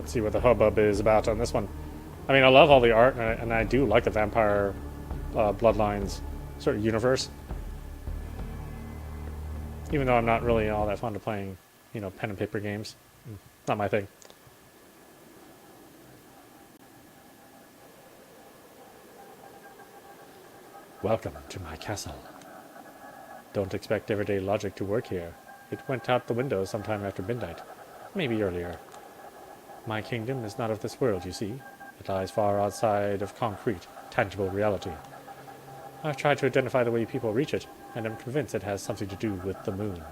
Let's see what the hubbub is about on this one. I mean, I love all the art, and I do like the vampire bloodlines sort of universe. Even though I'm not really all that fond of playing, pen and paper games. Not my thing. Welcome to my castle. Don't expect everyday logic to work here. It went out the window sometime after midnight. Maybe earlier. My kingdom is not of this world, you see. It lies far outside of concrete, tangible reality. I've tried to identify the way people reach it, and am convinced it has something to do with the moon.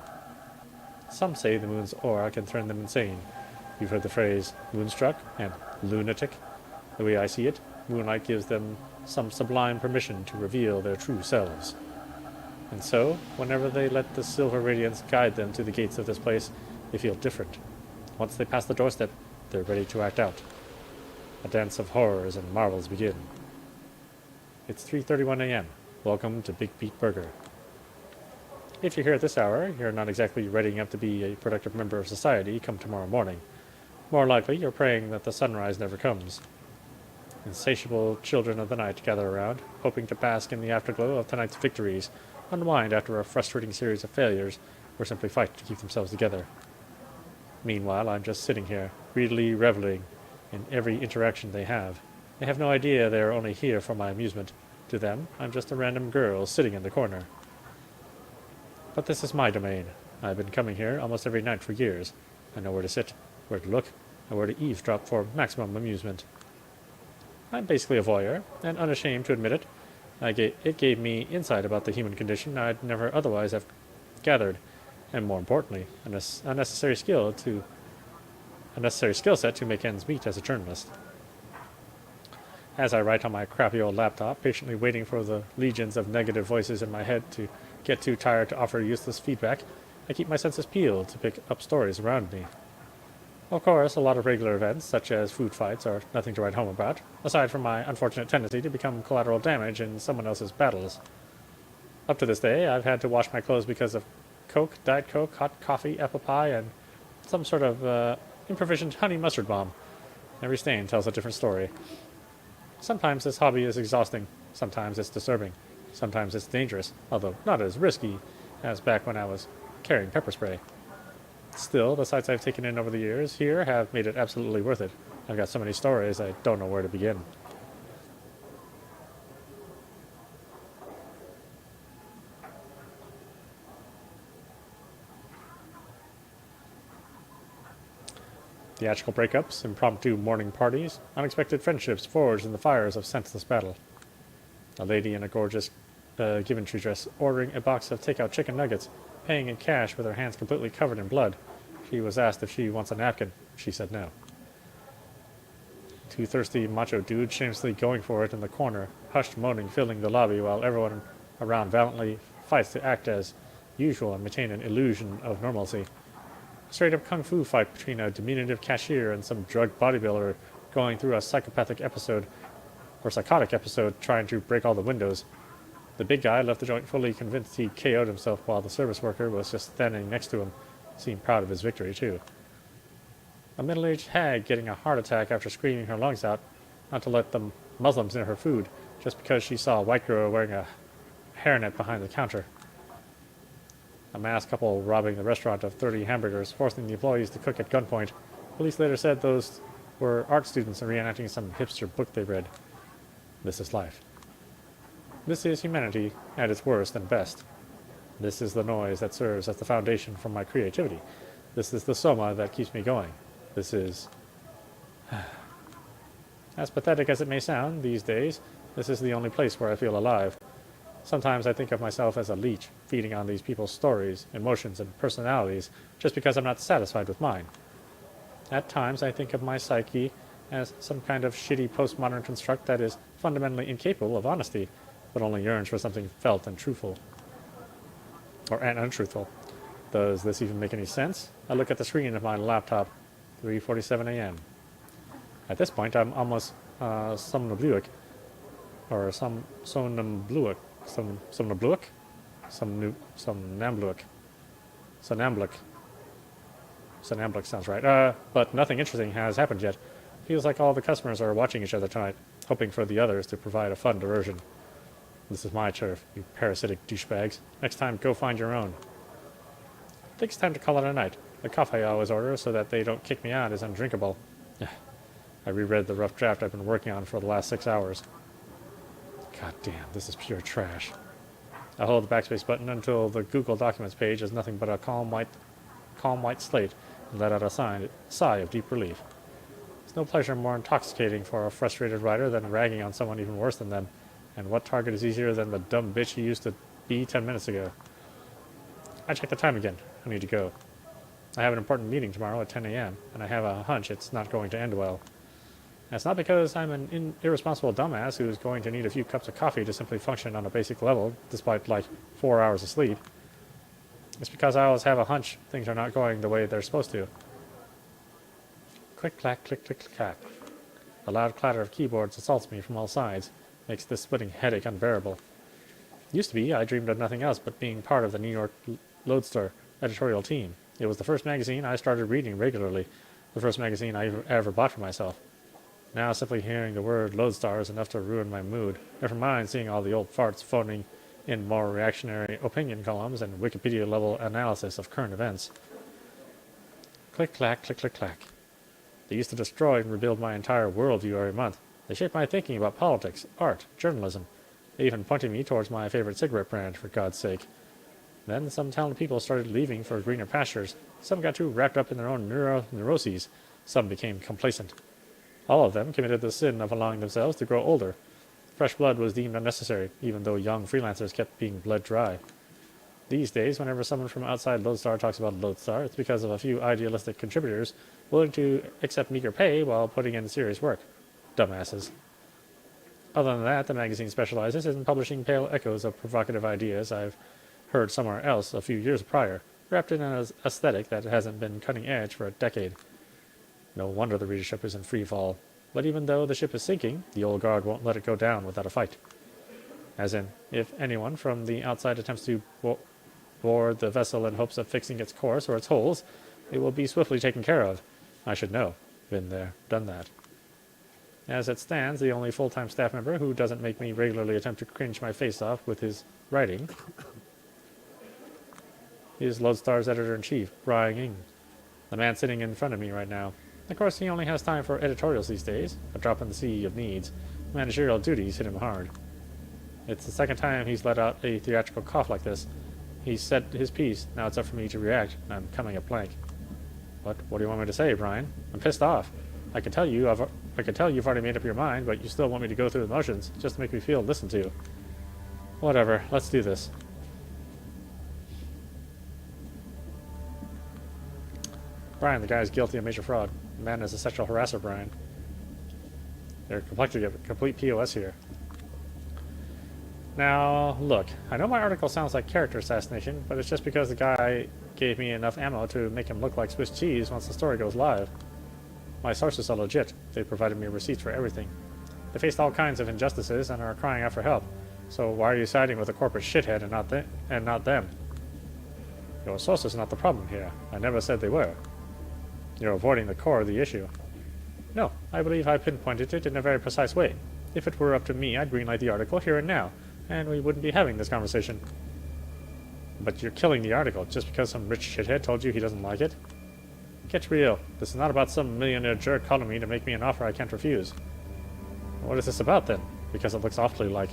Some say the moon's aura can turn them insane. You've heard the phrase moonstruck and lunatic. The way I see it, moonlight gives them some sublime permission to reveal their true selves. And so, whenever they let the silver radiance guide them to the gates of this place, they feel different. Once they pass the doorstep, they're ready to act out. A dance of horrors and marvels begin. It's 3:31 a.m. Welcome to Big Beat Burger. If you're here at this hour, you're not exactly readying up to be a productive member of society come tomorrow morning. More likely, you're praying that the sunrise never comes. Insatiable children of the night gather around, hoping to bask in the afterglow of tonight's victories, unwind after a frustrating series of failures, or simply fight to keep themselves together. Meanwhile, I'm just sitting here, greedily reveling in every interaction they have. They have no idea they are only here for my amusement. To them, I'm just a random girl sitting in the corner. But this is my domain. I've been coming here almost every night for years. I know where to sit, where to look, and where to eavesdrop for maximum amusement. I'm basically a voyeur, and unashamed to admit it. It gave me insight about the human condition I'd never otherwise have gathered, and more importantly, a necessary skill set to make ends meet as a journalist. As I write on my crappy old laptop, patiently waiting for the legions of negative voices in my head to get too tired to offer useless feedback, I keep my senses peeled to pick up stories around me. Of course, a lot of regular events, such as food fights, are nothing to write home about, aside from my unfortunate tendency to become collateral damage in someone else's battles. Up to this day, I've had to wash my clothes because of Coke, Diet Coke, hot coffee, apple pie, and some sort of improvised honey mustard bomb. Every stain tells a different story. Sometimes this hobby is exhausting, sometimes it's disturbing, sometimes it's dangerous, although not as risky as back when I was carrying pepper spray. Still, the sights I've taken in over the years here have made it absolutely worth it. I've got so many stories I don't know where to begin. Theatrical breakups, impromptu morning parties, unexpected friendships forged in the fires of senseless battle. A lady in a gorgeous Givenchy dress ordering a box of takeout chicken nuggets, paying in cash with her hands completely covered in blood. She was asked if she wants a napkin. She said no. Two thirsty macho dudes shamelessly going for it in the corner, hushed moaning filling the lobby while everyone around valiantly fights to act as usual and maintain an illusion of normalcy. A straight-up kung fu fight between a diminutive cashier and some drug bodybuilder going through a psychotic episode trying to break all the windows. The big guy left the joint fully convinced he KO'd himself while the service worker was just standing next to him, seemed proud of his victory too. A middle-aged hag getting a heart attack after screaming her lungs out not to let the Muslims near her food just because she saw a white girl wearing a hairnet behind the counter. A masked couple robbing the restaurant of 30 hamburgers, forcing the employees to cook at gunpoint. Police later said those were art students reenacting some hipster book they read. This is life. This is humanity at its worst and best. This is the noise that serves as the foundation for my creativity. This is the soma that keeps me going. This is... As pathetic as it may sound these days, this is the only place where I feel alive. Sometimes I think of myself as a leech, feeding on these people's stories, emotions, and personalities just because I'm not satisfied with mine. At times I think of my psyche as some kind of shitty postmodern construct that is fundamentally incapable of honesty, but only yearns for something felt and truthful. And untruthful. Does this even make any sense? I look at the screen of my laptop, 3:47 a.m. At this point, I'm almost somnambulic, or somnambulic, Somnambulic sounds right. But nothing interesting has happened yet. Feels like all the customers are watching each other tonight, hoping for the others to provide a fun diversion. This is my turf, you parasitic douchebags. Next time, go find your own. I think it's time to call it a night. The coffee I always order so that they don't kick me out is undrinkable. I reread the rough draft I've been working on for the last 6 hours. God damn, this is pure trash. I hold the backspace button until the Google Documents page is nothing but a calm white slate and let out a sigh of deep relief. There's no pleasure more intoxicating for a frustrated writer than ragging on someone even worse than them. And what target is easier than the dumb bitch you used to be 10 minutes ago? I check the time again. I need to go. I have an important meeting tomorrow at 10 a.m., and I have a hunch it's not going to end well. And it's not because I'm an irresponsible dumbass who's going to need a few cups of coffee to simply function on a basic level, despite, 4 hours of sleep. It's because I always have a hunch things are not going the way they're supposed to. Click, clack, click, click, clack. A loud clatter of keyboards assaults me from all sides, makes this splitting headache unbearable. Used to be, I dreamed of nothing else but being part of the New York Lodestar editorial team. It was the first magazine I started reading regularly, the first magazine I ever bought for myself. Now simply hearing the word Lodestar is enough to ruin my mood. Never mind seeing all the old farts phoning in more reactionary opinion columns and Wikipedia-level analysis of current events. Click, clack, click, click, clack. They used to destroy and rebuild my entire worldview every month. They shaped my thinking about politics, art, journalism. They even pointed me towards my favorite cigarette brand, for God's sake. Then some talented people started leaving for greener pastures. Some got too wrapped up in their own neuroses. Some became complacent. All of them committed the sin of allowing themselves to grow older. Fresh blood was deemed unnecessary, even though young freelancers kept being bled dry. These days, whenever someone from outside Lodestar talks about Lodestar, it's because of a few idealistic contributors willing to accept meager pay while putting in serious work. Dumbasses. Other than that, the magazine specializes in publishing pale echoes of provocative ideas I've heard somewhere else a few years prior, wrapped in an aesthetic that hasn't been cutting edge for a decade. No wonder the readership is in free fall. But even though the ship is sinking, the old guard won't let it go down without a fight. As in, if anyone from the outside attempts to board the vessel in hopes of fixing its course or its holes, it will be swiftly taken care of. I should know. Been there, done that. As it stands, the only full-time staff member who doesn't make me regularly attempt to cringe my face off with his writing is Lodestar's editor-in-chief, Brian Ng, the man sitting in front of me right now. Of course, he only has time for editorials these days, a drop in the sea of needs. Managerial duties hit him hard. It's the second time he's let out a theatrical cough like this. He's said his piece, now it's up for me to react, and I'm coming up blank. What do you want me to say, Brian? I'm pissed off. I can tell you've already made up your mind, but you still want me to go through the motions, just to make me feel listened to. Whatever, let's do this. Brian, the guy is guilty of major fraud. The man is a sexual harasser, Brian. They're complete POS here. Now, look, I know my article sounds like character assassination, but it's just because the guy gave me enough ammo to make him look like Swiss cheese once the story goes live. My sources are legit. They provided me receipts for everything. They faced all kinds of injustices and are crying out for help. So why are you siding with a corporate shithead and not them? Your sources are not the problem here. I never said they were. You're avoiding the core of the issue. No, I believe I pinpointed it in a very precise way. If it were up to me, I'd greenlight the article here and now, and we wouldn't be having this conversation. But you're killing the article just because some rich shithead told you he doesn't like it? Get real. This is not about some millionaire jerk calling me to make me an offer I can't refuse. What is this about, then? Because it looks awfully like.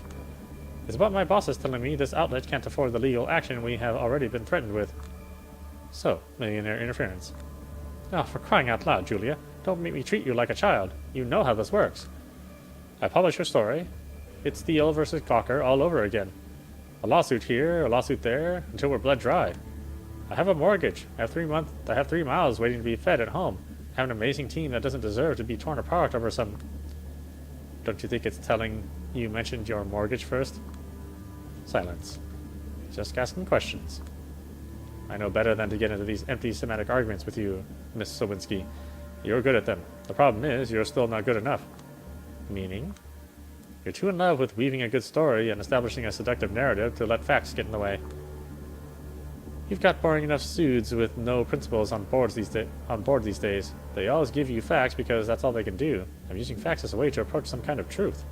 It's about my bosses telling me this outlet can't afford the legal action we have already been threatened with. So, millionaire interference. Oh, for crying out loud, Julia. Don't make me treat you like a child. You know how this works. I publish your story. It's Steele versus Gawker all over again. A lawsuit here, a lawsuit there, until we're bled dry. I have a mortgage. I have 3 miles waiting to be fed at home. I have an amazing team that doesn't deserve to be torn apart over some... Don't you think it's telling you mentioned your mortgage first? Silence. Just asking questions. I know better than to get into these empty semantic arguments with you, Miss Sowinski. You're good at them. The problem is, you're still not good enough. Meaning? You're too in love with weaving a good story and establishing a seductive narrative to let facts get in the way. You've got boring enough suits with no principles on board these days. They always give you facts because that's all they can do. I'm using facts as a way to approach some kind of truth.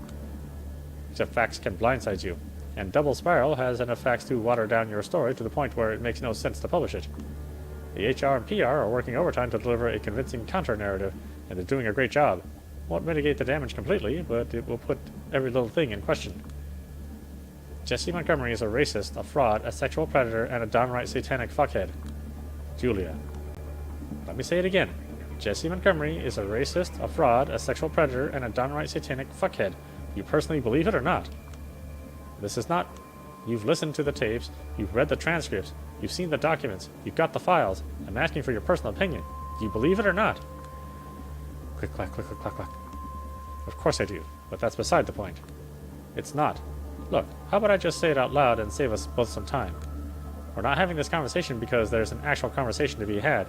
Except facts can blindside you. And Double Spiral has enough facts to water down your story to the point where it makes no sense to publish it. The HR and PR are working overtime to deliver a convincing counter-narrative, and they're doing a great job. Won't mitigate the damage completely, but it will put every little thing in question. Jesse Montgomery is a racist, a fraud, a sexual predator, and a downright satanic fuckhead. Julia. Let me say it again. Jesse Montgomery is a racist, a fraud, a sexual predator, and a downright satanic fuckhead. You personally believe it or not? This is not... You've listened to the tapes, you've read the transcripts, you've seen the documents, you've got the files. I'm asking for your personal opinion. Do you believe it or not? Click, clack, click, click, clack, clack. Of course I do, but that's beside the point. It's not. Look, how about I just say it out loud and save us both some time? We're not having this conversation because there's an actual conversation to be had.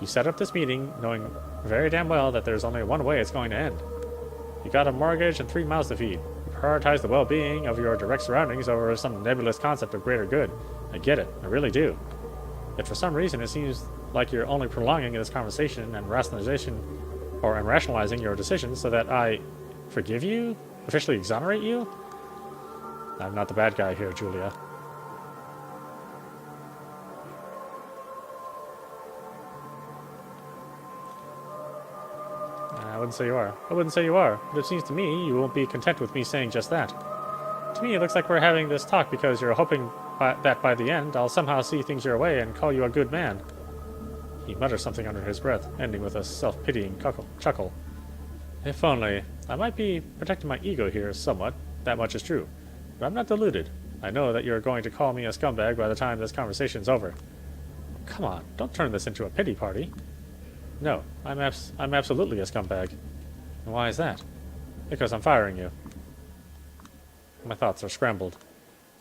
You set up this meeting knowing very damn well that there's only one way it's going to end. You got a mortgage and 3 mouths to feed. You prioritize the well-being of your direct surroundings over some nebulous concept of greater good. I get it, I really do. Yet for some reason it seems like you're only prolonging this conversation and rationalizing your decisions so that I forgive you? Officially exonerate you? I'm not the bad guy here, Julia. I wouldn't say you are. I wouldn't say you are, but it seems to me you won't be content with me saying just that. To me, it looks like we're having this talk because you're hoping that by the end I'll somehow see things your way and call you a good man. He mutters something under his breath, ending with a self-pitying chuckle. If only. I might be protecting my ego here somewhat, that much is true. But I'm not deluded. I know that you're going to call me a scumbag by the time this conversation's over. Come on, don't turn this into a pity party. No, I'm absolutely a scumbag. And why is that? Because I'm firing you. My thoughts are scrambled.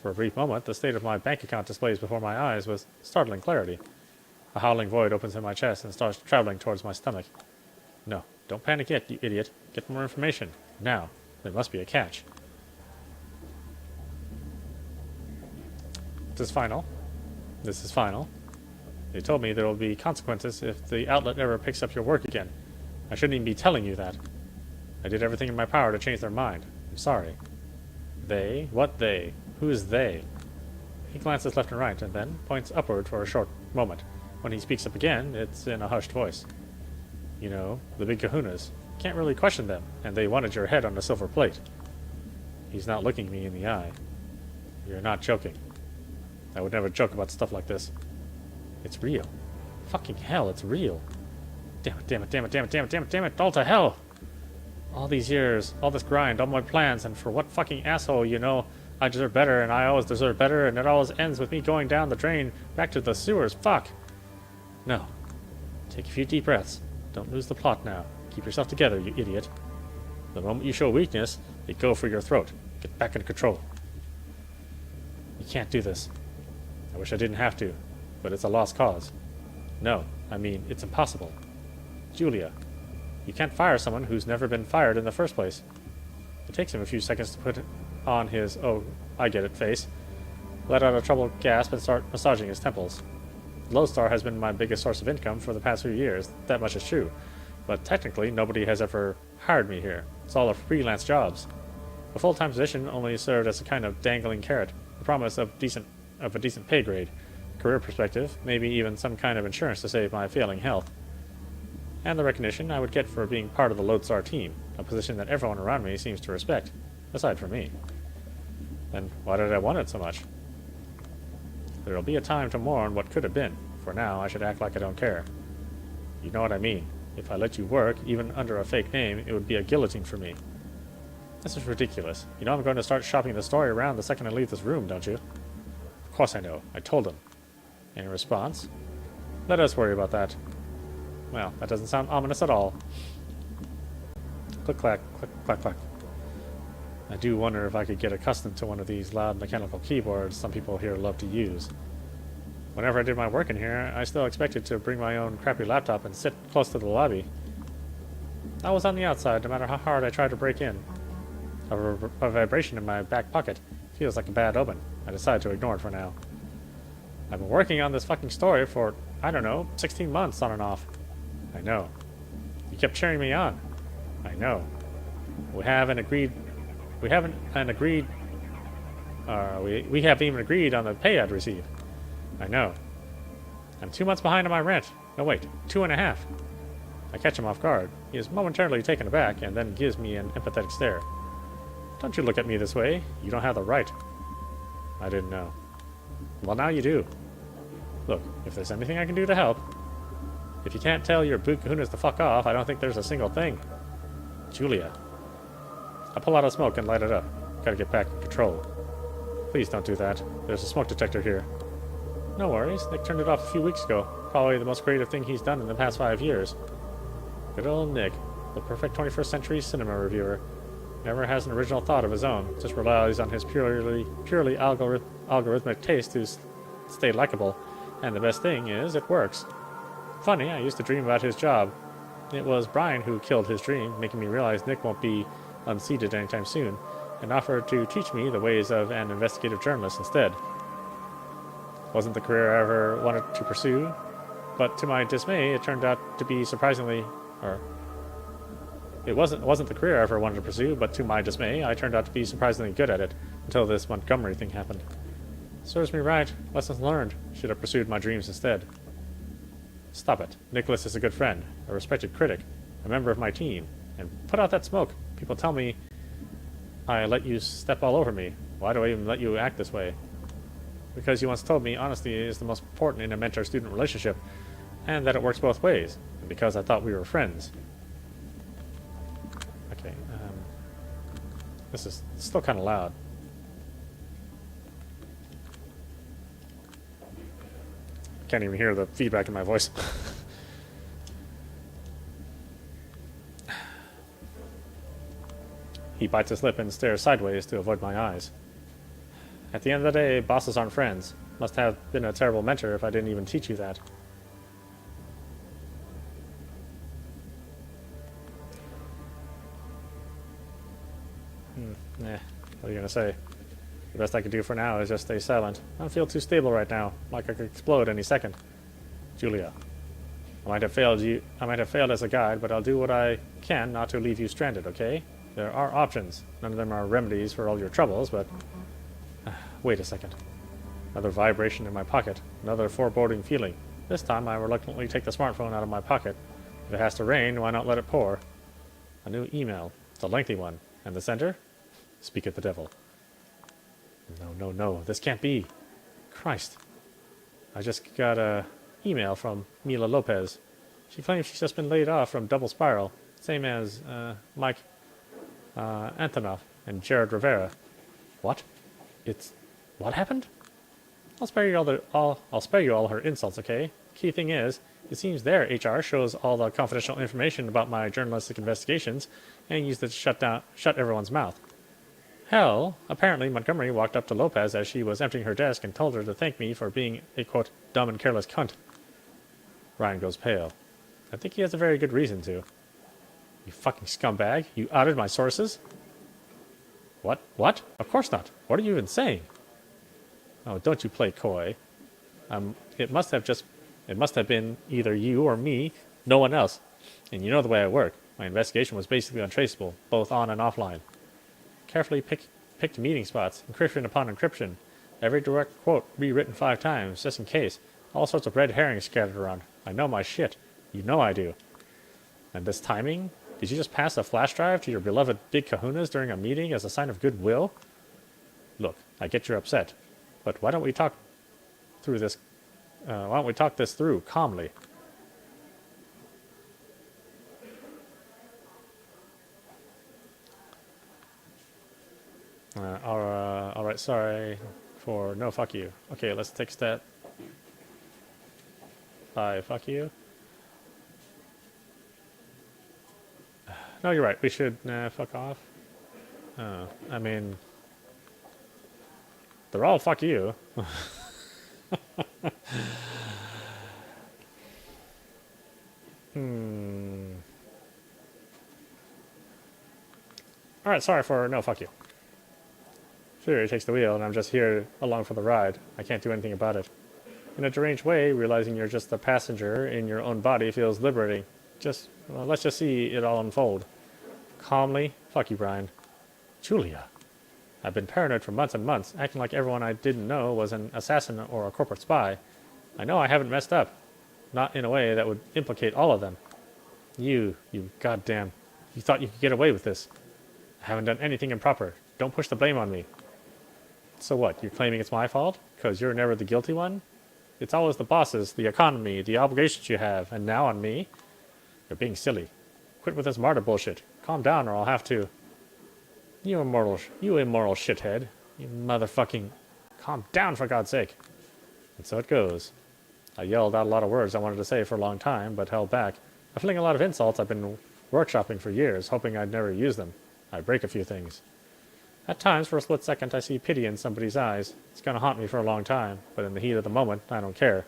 For a brief moment, the state of my bank account displays before my eyes with startling clarity. A howling void opens in my chest and starts traveling towards my stomach. No, don't panic yet, you idiot. Get more information. Now. There must be a catch. This is final. This is final. They told me there will be consequences if the outlet ever picks up your work again. I shouldn't even be telling you that. I did everything in my power to change their mind. I'm sorry. They? What they? Who is they? He glances left and right and then points upward for a short moment. When he speaks up again, it's in a hushed voice. You know, the big kahunas. Can't really question them, and they wanted your head on a silver plate. He's not looking me in the eye. You're not joking. I would never joke about stuff like this. It's real. Fucking hell, it's real. Damn it, damn it, damn it, damn it, damn it, damn it, damn it, all to hell! All these years, all this grind, all my plans, and for what fucking asshole, you know, I deserve better, and I always deserve better, and it always ends with me going down the drain, back to the sewers, fuck! No. Take a few deep breaths. Don't lose the plot now. Keep yourself together, you idiot. The moment you show weakness, they go for your throat. Get back in control. You can't do this. I wish I didn't have to, but it's a lost cause. No, I mean, it's impossible. Julia, you can't fire someone who's never been fired in the first place. It takes him a few seconds to put on his, oh, I get it, face, let out a troubled gasp and start massaging his temples. Lodestar has been my biggest source of income for the past few years, that much is true, but technically nobody has ever hired me here. It's all freelance jobs. A full-time position only served as a kind of dangling carrot, the promise of a decent pay grade, career perspective, maybe even some kind of insurance to save my failing health. And the recognition I would get for being part of the Lodestar team, a position that everyone around me seems to respect, aside from me. Then why did I want it so much? There'll be a time to mourn what could have been. For now, I should act like I don't care. You know what I mean. If I let you work, even under a fake name, it would be a guillotine for me. This is ridiculous. You know I'm going to start shopping the story around the second I leave this room, don't you? Of course I know. I told him. Any response? Let us worry about that. Well, that doesn't sound ominous at all. Click, clack, click, clack, clack. I do wonder if I could get accustomed to one of these loud mechanical keyboards some people here love to use. Whenever I did my work in here, I still expected to bring my own crappy laptop and sit close to the lobby. I was on the outside, no matter how hard I tried to break in. A vibration in my back pocket feels like a bad omen. I decide to ignore it for now. I've been working on this fucking story for, I don't know, 16 months on and off. I know. You kept cheering me on. I know. We haven't even agreed on the pay I'd receive. I know. I'm 2 months behind on my rent. No, wait, 2.5. I catch him off guard. He is momentarily taken aback and then gives me an empathetic stare. Don't you look at me this way. You don't have the right. I didn't know. Well, now you do. Look, if there's anything I can do to help. If you can't tell your boot kahunas to fuck off, I don't think there's a single thing. Julia. I pull out a smoke and light it up. Gotta get back in control. Please don't do that. There's a smoke detector here. No worries. Nick turned it off a few weeks ago. Probably the most creative thing he's done in the past 5 years. Good old Nick. The perfect 21st century cinema reviewer. Never has an original thought of his own. Just relies on his purely algorithmic taste to stay likable. And the best thing is, it works. Funny, I used to dream about his job. It was Brian who killed his dream, making me realize Nick won't be unseated anytime soon, and offered to teach me the ways of an investigative journalist instead. Wasn't the career I ever wanted to pursue, but to my dismay, it turned out to be surprisingly, it wasn't the career I ever wanted to pursue, but to my dismay, I turned out to be surprisingly good at it, until this Montgomery thing happened. Serves me right. Lessons learned. Should have pursued my dreams instead. Stop it. Nicholas is a good friend, a respected critic, a member of my team, and put out that smoke. People tell me I let you step all over me. Why do I even let you act this way? Because you once told me honesty is the most important in a mentor-student relationship, and that it works both ways, and because I thought we were friends. Okay, this is still kind of loud. Can't even hear the feedback in my voice. He bites his lip and stares sideways to avoid my eyes. At the end of the day, bosses aren't friends. Must have been a terrible mentor if I didn't even teach you that. What are you gonna say? The best I could do for now is just stay silent. I don't feel too stable right now, like I could explode any second. Julia. I might have failed as a guide, but I'll do what I can not to leave you stranded, okay? There are options. None of them are remedies for all your troubles, but... wait a second. Another vibration in my pocket. Another foreboding feeling. This time I reluctantly take the smartphone out of my pocket. If it has to rain, why not let it pour? A new email. It's a lengthy one. And the sender? Speaketh the devil. No. This can't be. Christ. I just got a email from Mila Lopez. She claims she's just been laid off from Double Spiral. Same as Mike Antonoff and Jared Rivera. What? What happened? I'll spare you all her insults, okay? Key thing is, it seems their HR shows all the confidential information about my journalistic investigations and used it to shut everyone's mouth. Hell, apparently Montgomery walked up to Lopez as she was emptying her desk and told her to thank me for being a, quote, dumb and careless cunt. Ryan goes pale. I think he has a very good reason to. You fucking scumbag. You outed my sources? What? What? Of course not. What are you even saying? Oh, don't you play coy. It must have been either you or me, no one else. And you know the way I work. My investigation was basically untraceable, both on and offline. Carefully picked meeting spots, encryption upon encryption. Every direct quote rewritten 5 times, just in case. All sorts of red herrings scattered around. I know my shit. You know I do. And this timing? Did you just pass a flash drive to your beloved big kahunas during a meeting as a sign of goodwill? Look, I get you're upset. But why don't we talk through this? Why don't we talk this through calmly? All right. Sorry for no. Fuck you. Okay, let's take that. Bye. Fuck you. No, you're right. We should fuck off. I mean, they're all fuck you. Alright, sorry for no fuck you. Sure, he takes the wheel and I'm just here along for the ride. I can't do anything about it. In a deranged way, realizing you're just a passenger in your own body feels liberating. Well, let's just see it all unfold. Calmly, fuck you, Brian. Julia. I've been paranoid for months and months, acting like everyone I didn't know was an assassin or a corporate spy. I know I haven't messed up. Not in a way that would implicate all of them. You goddamn. You thought you could get away with this. I haven't done anything improper. Don't push the blame on me. So what, you're claiming it's my fault? Because you're never the guilty one? It's always the bosses, the economy, the obligations you have, and now on me? You're being silly. Quit with this martyr bullshit. Calm down or I'll have to. You immoral shithead. You motherfucking... Calm down for God's sake. And so it goes. I yelled out a lot of words I wanted to say for a long time, but held back. I'm feeling a lot of insults I've been workshopping for years, hoping I'd never use them. I break a few things. At times, for a split second, I see pity in somebody's eyes. It's gonna haunt me for a long time, but in the heat of the moment, I don't care.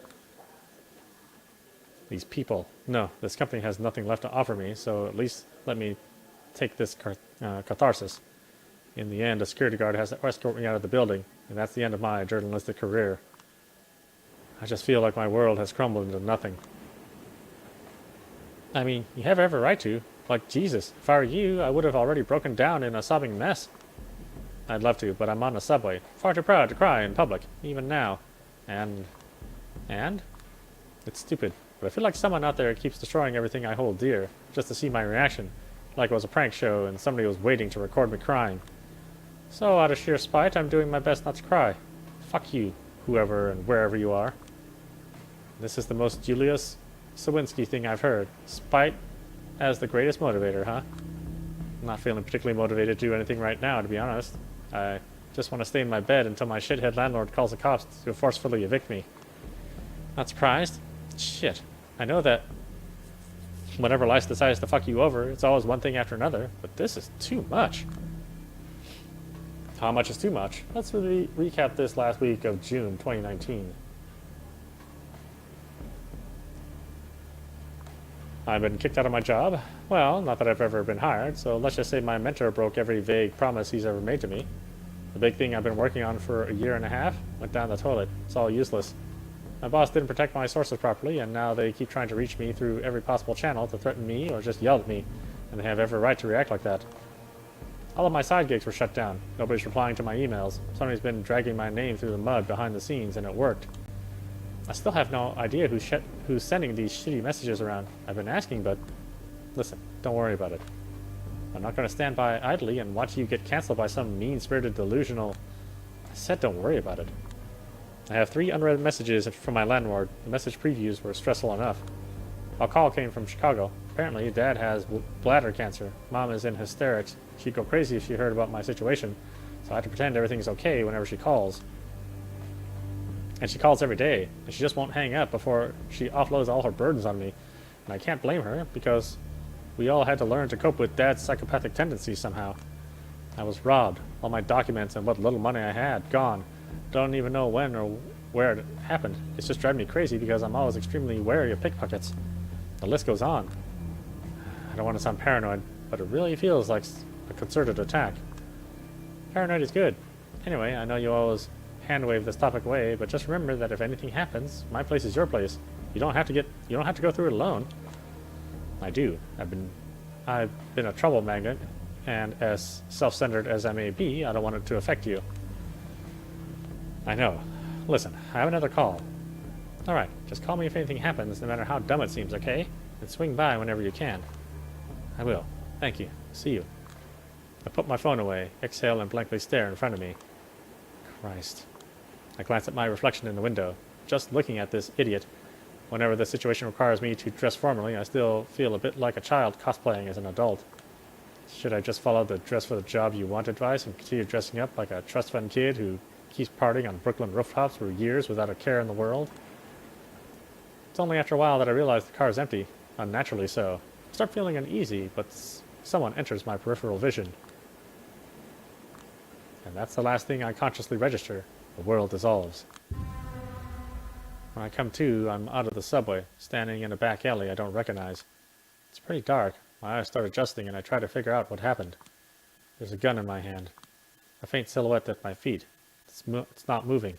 These people. No, this company has nothing left to offer me, so at least let me take this catharsis. In the end, a security guard has to escort me out of the building, and that's the end of my journalistic career. I just feel like my world has crumbled into nothing. I mean, you have every right to. Like, Jesus, if I were you, I would have already broken down in a sobbing mess. I'd love to, but I'm on the subway. Far too proud to cry in public, even now. And? It's stupid, but I feel like someone out there keeps destroying everything I hold dear, just to see my reaction. Like it was a prank show and somebody was waiting to record me crying. So, out of sheer spite, I'm doing my best not to cry. Fuck you, whoever and wherever you are. This is the most Julius Sawinski thing I've heard. Spite as the greatest motivator, huh? I'm not feeling particularly motivated to do anything right now, to be honest. I just want to stay in my bed until my shithead landlord calls the cops to forcefully evict me. Not surprised? Shit. I know that whenever life decides to fuck you over, it's always one thing after another, but this is too much. How much is too much? Let's recap this last week of June 2019. I've been kicked out of my job. Well, not that I've ever been hired, so let's just say my mentor broke every vague promise he's ever made to me. The big thing I've been working on for a year and a half went down the toilet. It's all useless. My boss didn't protect my sources properly, and now they keep trying to reach me through every possible channel to threaten me or just yell at me, and they have every right to react like that. All of my side gigs were shut down. Nobody's replying to my emails. Somebody's been dragging my name through the mud behind the scenes, and it worked. I still have no idea who's sending these shitty messages around. I've been asking, but listen, don't worry about it. I'm not going to stand by idly and watch you get canceled by some mean-spirited delusional... I said don't worry about it. I have 3 unread messages from my landlord. The message previews were stressful enough. A call came from Chicago. Apparently, Dad has bladder cancer. Mom is in hysterics. She'd go crazy if she heard about my situation, so I have to pretend everything's okay whenever she calls. And she calls every day, and she just won't hang up before she offloads all her burdens on me. And I can't blame her, because we all had to learn to cope with Dad's psychopathic tendencies somehow. I was robbed. All my documents and what little money I had, gone. Don't even know when or where it happened. It's just driving me crazy because I'm always extremely wary of pickpockets. The list goes on. I don't want to sound paranoid, but it really feels like a concerted attack. Paranoid is good. Anyway, I know you always hand-wave this topic away, but just remember that if anything happens, my place is your place. You don't have to go through it alone. I do. I've been a trouble magnet, and as self-centered as I may be, I don't want it to affect you. I know. Listen, I have another call. Alright, just call me if anything happens, no matter how dumb it seems, okay? And swing by whenever you can. I will. Thank you. See you. I put my phone away, exhale, and blankly stare in front of me. Christ. I glance at my reflection in the window, just looking at this idiot. Whenever the situation requires me to dress formally, I still feel a bit like a child cosplaying as an adult. Should I just follow the dress for the job you want advice and continue dressing up like a trust fund kid who keeps partying on Brooklyn rooftops for years without a care in the world? It's only after a while that I realize the car is empty, unnaturally so. I start feeling uneasy, but someone enters my peripheral vision. And that's the last thing I consciously register. The world dissolves. When I come to, I'm out of the subway, standing in a back alley I don't recognize. It's pretty dark. My eyes start adjusting and I try to figure out what happened. There's a gun in my hand. A faint silhouette at my feet. It's not moving.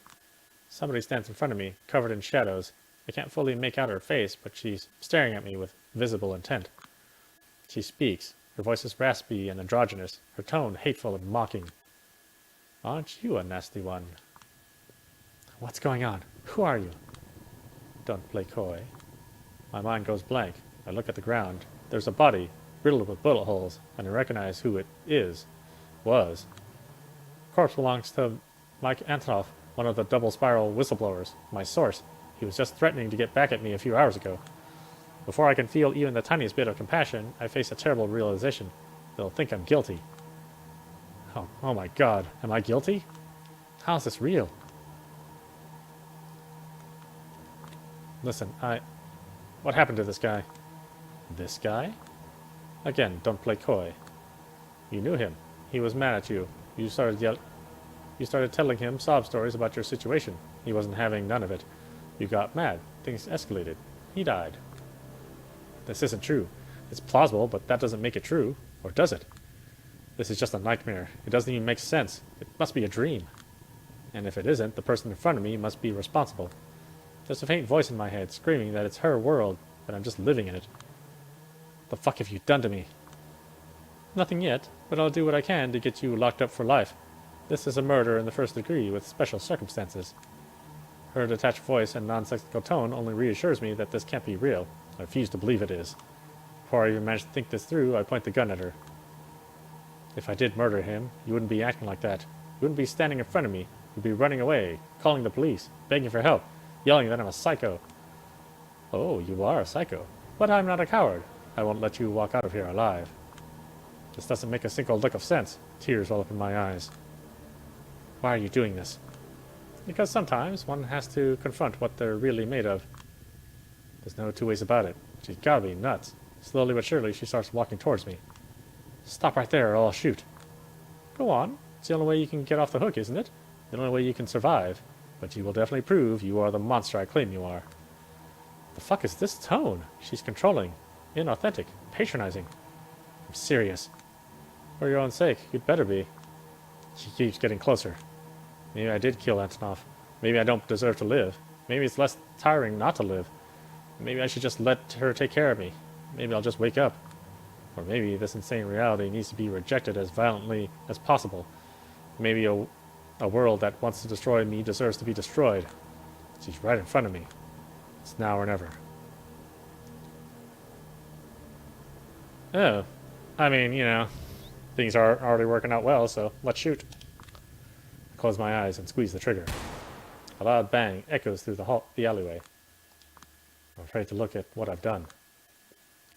Somebody stands in front of me, covered in shadows. I can't fully make out her face, but she's staring at me with visible intent. She speaks. Her voice is raspy and androgynous, her tone hateful and mocking. Aren't you a nasty one? What's going on? Who are you? Don't play coy. My mind goes blank. I look at the ground. There's a body, riddled with bullet holes, and I recognize who it was. The corpse belongs to Mike Antonoff, one of the double-spiral whistleblowers, my source. He was just threatening to get back at me a few hours ago. Before I can feel even the tiniest bit of compassion, I face a terrible realization. They'll think I'm guilty. Oh my God, am I guilty? How is this real? Listen, what happened to this guy? This guy? Again, don't play coy. You knew him. He was mad at you. You started telling him sob stories about your situation. He wasn't having none of it. You got mad. Things escalated. He died. This isn't true. It's plausible, but that doesn't make it true. Or does it? This is just a nightmare. It doesn't even make sense. It must be a dream. And if it isn't, the person in front of me must be responsible. There's a faint voice in my head screaming that it's her world, that I'm just living in it. What the fuck have you done to me? Nothing yet, but I'll do what I can to get you locked up for life. This is a murder in the first degree with special circumstances. Her detached voice and nonsensical tone only reassures me that this can't be real. I refuse to believe it is. Before I even manage to think this through, I point the gun at her. If I did murder him, you wouldn't be acting like that. You wouldn't be standing in front of me. You'd be running away, calling the police, begging for help, yelling that I'm a psycho. Oh, you are a psycho. But I'm not a coward. I won't let you walk out of here alive. This doesn't make a single lick of sense. Tears well up in my eyes. Why are you doing this? Because sometimes one has to confront what they're really made of. There's no two ways about it. She's gotta be nuts. Slowly but surely, she starts walking towards me. Stop right there or I'll shoot. Go on. It's the only way you can get off the hook, isn't it? The only way you can survive. But you will definitely prove you are the monster I claim you are. The fuck is this tone? She's controlling, inauthentic, patronizing. I'm serious. For your own sake, you'd better be. She keeps getting closer. Maybe I did kill Antonov. Maybe I don't deserve to live. Maybe it's less tiring not to live. Maybe I should just let her take care of me. Maybe I'll just wake up. Or maybe this insane reality needs to be rejected as violently as possible. Maybe a world that wants to destroy me deserves to be destroyed. She's right in front of me. It's now or never. Oh. I mean, you know, things are already working out well, so let's shoot. I close my eyes and squeeze the trigger. A loud bang echoes through the alleyway. I'm afraid to look at what I've done.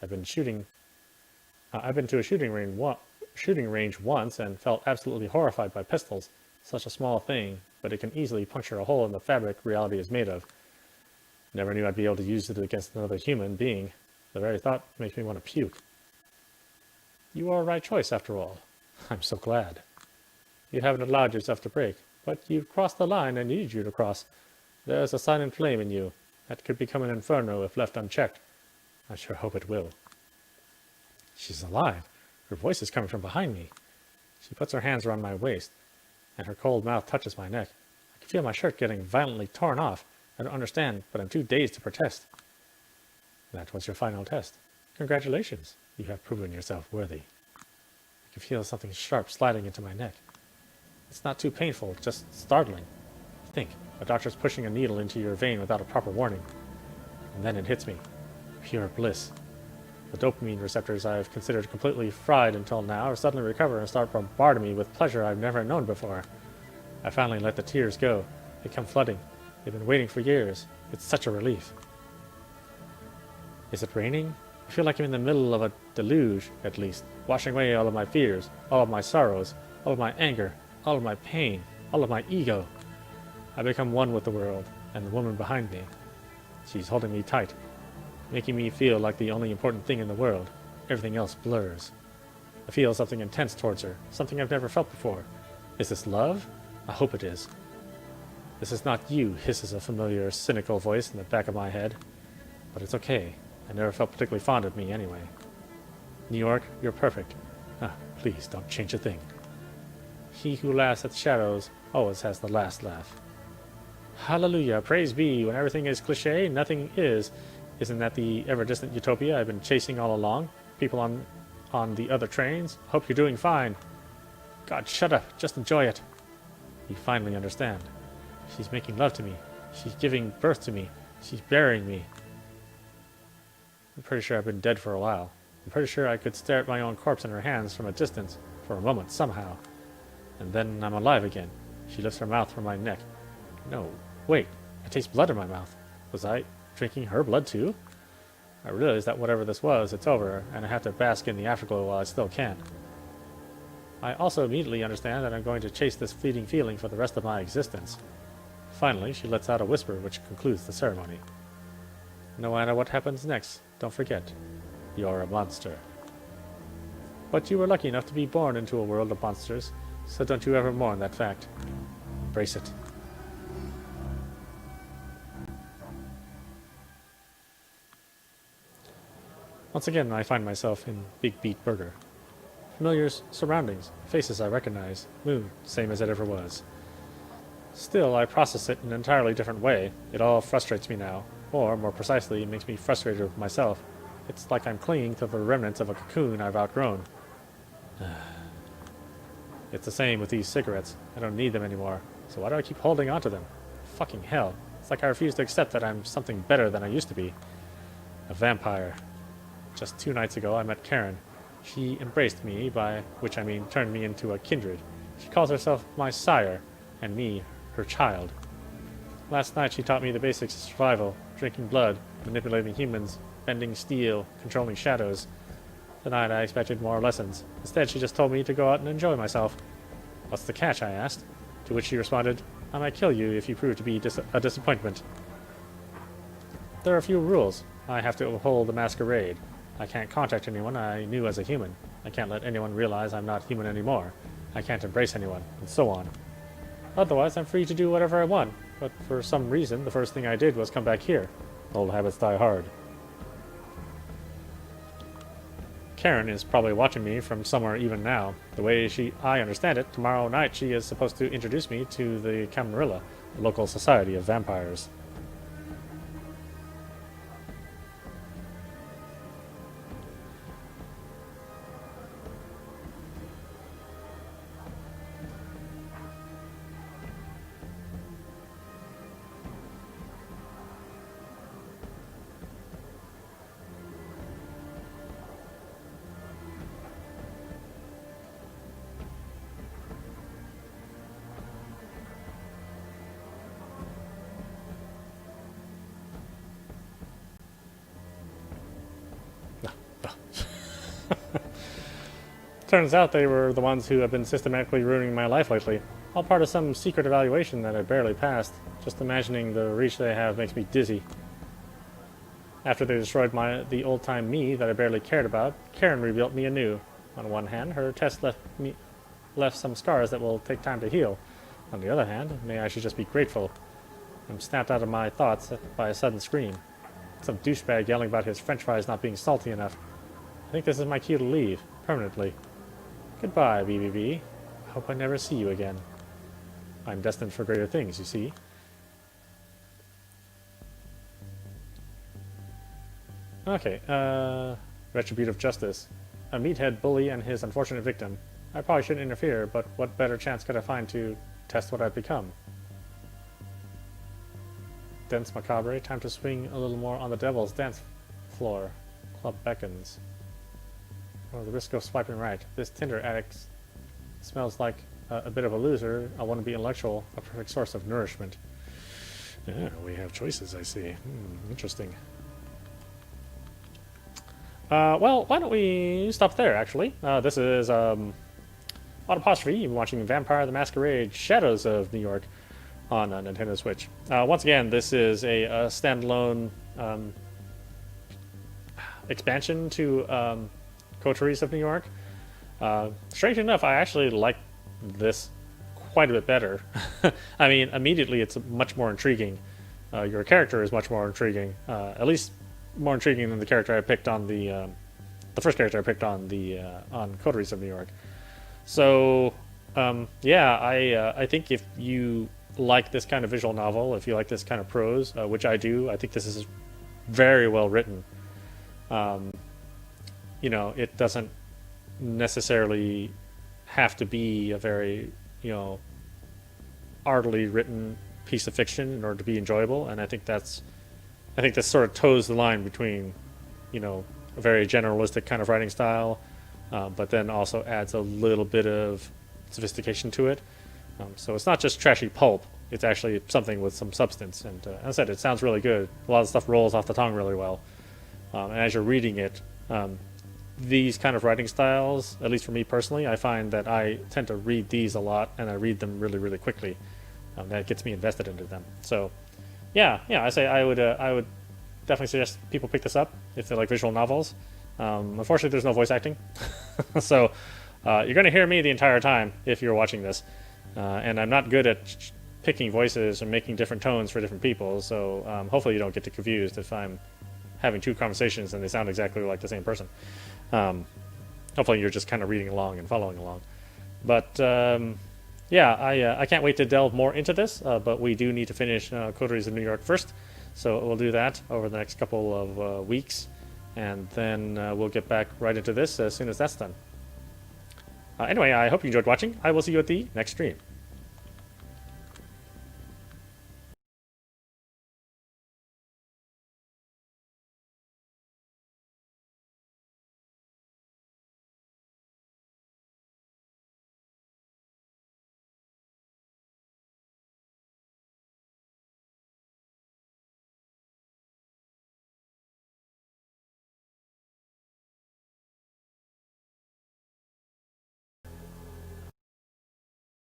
I've been to a shooting range once and felt absolutely horrified by pistols. Such a small thing, but it can easily puncture a hole in the fabric reality is made of. Never knew I'd be able to use it against another human being. The very thought makes me want to puke. You are a right choice, after all. I'm so glad. You haven't allowed yourself to break, but you've crossed the line I needed you to cross. There's a silent flame in you that could become an inferno if left unchecked. I sure hope it will. She's alive. Her voice is coming from behind me. She puts her hands around my waist, and her cold mouth touches my neck. I can feel my shirt getting violently torn off. I don't understand, but I'm too dazed to protest. That was your final test. Congratulations. You have proven yourself worthy. I can feel something sharp sliding into my neck. It's not too painful, just startling. Think, a doctor's pushing a needle into your vein without a proper warning. And then it hits me. Pure bliss. The dopamine receptors I've considered completely fried until now suddenly recover and start bombarding me with pleasure I've never known before. I finally let the tears go. They come flooding. They've been waiting for years. It's such a relief. Is it raining? I feel like I'm in the middle of a deluge, at least, washing away all of my fears, all of my sorrows, all of my anger, all of my pain, all of my ego. I become one with the world, and the woman behind me. She's holding me tight, making me feel like the only important thing in the world. Everything else blurs. I feel something intense towards her, something I've never felt before. Is this love? I hope it is. This is not you, hisses a familiar, cynical voice in the back of my head. But it's okay. I never felt particularly fond of me anyway. New York, you're perfect. Please don't change a thing. He who laughs at the shadows always has the last laugh. Hallelujah, praise be. When everything is cliche, nothing is. Isn't that the ever-distant utopia I've been chasing all along? People on the other trains? Hope you're doing fine. God, shut up. Just enjoy it. You finally understand. She's making love to me. She's giving birth to me. She's burying me. I'm pretty sure I've been dead for a while. I'm pretty sure I could stare at my own corpse in her hands from a distance, for a moment, somehow. And then I'm alive again. She lifts her mouth from my neck. No, wait. I taste blood in my mouth. Was I drinking her blood too? I realize that whatever this was, it's over, and I have to bask in the afterglow while I still can. I also immediately understand that I'm going to chase this fleeting feeling for the rest of my existence. Finally, she lets out a whisper which concludes the ceremony. No matter what happens next, don't forget, you're a monster. But you were lucky enough to be born into a world of monsters, so don't you ever mourn that fact. Embrace it. Once again, I find myself in Big Beat Burger. Familiar surroundings, faces I recognize, mood, same as it ever was. Still, I process it in an entirely different way. It all frustrates me now, or, more precisely, it makes me frustrated with myself. It's like I'm clinging to the remnants of a cocoon I've outgrown. It's the same with these cigarettes. I don't need them anymore, so why do I keep holding on to them? Fucking hell. It's like I refuse to accept that I'm something better than I used to be. A vampire. Just 2 nights ago, I met Karen. She embraced me, by which I mean turned me into a kindred. She calls herself my sire, and me, her child. Last night she taught me the basics of survival, drinking blood, manipulating humans, bending steel, controlling shadows. Tonight I expected more lessons. Instead she just told me to go out and enjoy myself. What's the catch, I asked, to which she responded, I might kill you if you prove to be a disappointment. There are a few rules. I have to uphold the masquerade. I can't contact anyone I knew as a human. I can't let anyone realize I'm not human anymore. I can't embrace anyone, and so on. Otherwise, I'm free to do whatever I want, but for some reason, the first thing I did was come back here. Old habits die hard. Karen is probably watching me from somewhere even now. The way I understand it, tomorrow night she is supposed to introduce me to the Camarilla, a local society of vampires. Turns out they were the ones who have been systematically ruining my life lately. All part of some secret evaluation that I barely passed. Just imagining the reach they have makes me dizzy. After they destroyed the old-time me that I barely cared about, Karen rebuilt me anew. On one hand, her test left some scars that will take time to heal. On the other hand, maybe I should just be grateful. I'm snapped out of my thoughts by a sudden scream. Some douchebag yelling about his french fries not being salty enough. I think this is my cue to leave, permanently. Goodbye, BBB. I hope I never see you again. I'm destined for greater things, you see. Okay, retributive justice. A meathead bully and his unfortunate victim. I probably shouldn't interfere, but what better chance could I find to test what I've become? Dense macabre, time to swing a little more on the devil's dance floor. Club beckons. Oh, the risk of swiping right. This Tinder addict smells like a bit of a loser. I want to be intellectual, a perfect source of nourishment. Yeah, we have choices, I see. Interesting. Well, why don't we stop there, actually? This is audap. You've been watching Vampire the Masquerade Shadows of New York on Nintendo Switch. Once again, this is a standalone expansion to Coteries of New York. Strange enough, I actually like this quite a bit better. I mean, immediately it's much more intriguing. Your character is much more intriguing, at least more intriguing than the character I picked on the first character I picked on on Coteries of New York. So, yeah, I think if you like this kind of visual novel, if you like this kind of prose, which I do, I think this is very well written. You know, it doesn't necessarily have to be a very, you know, artily written piece of fiction in order to be enjoyable, and I think this sort of toes the line between, you know, a very generalistic kind of writing style, but then also adds a little bit of sophistication to it. So it's not just trashy pulp, it's actually something with some substance, and as I said, it sounds really good. A lot of stuff rolls off the tongue really well, and as you're reading it, these kind of writing styles, at least for me personally, I find that I tend to read these a lot, and I read them really, really quickly. That gets me invested into them. So, yeah, I would definitely suggest people pick this up if they like visual novels. Unfortunately, there's no voice acting, so you're going to hear me the entire time if you're watching this, and I'm not good at picking voices and making different tones for different people. So hopefully you don't get too confused if I'm having two conversations and they sound exactly like the same person. Hopefully you're just kind of reading along and following along. But yeah, I can't wait to delve more into this, but we do need to finish Coteries of New York first, so we'll do that over the next couple of weeks, and then we'll get back right into this as soon as that's done. Anyway, I hope you enjoyed watching. I will see you at the next stream.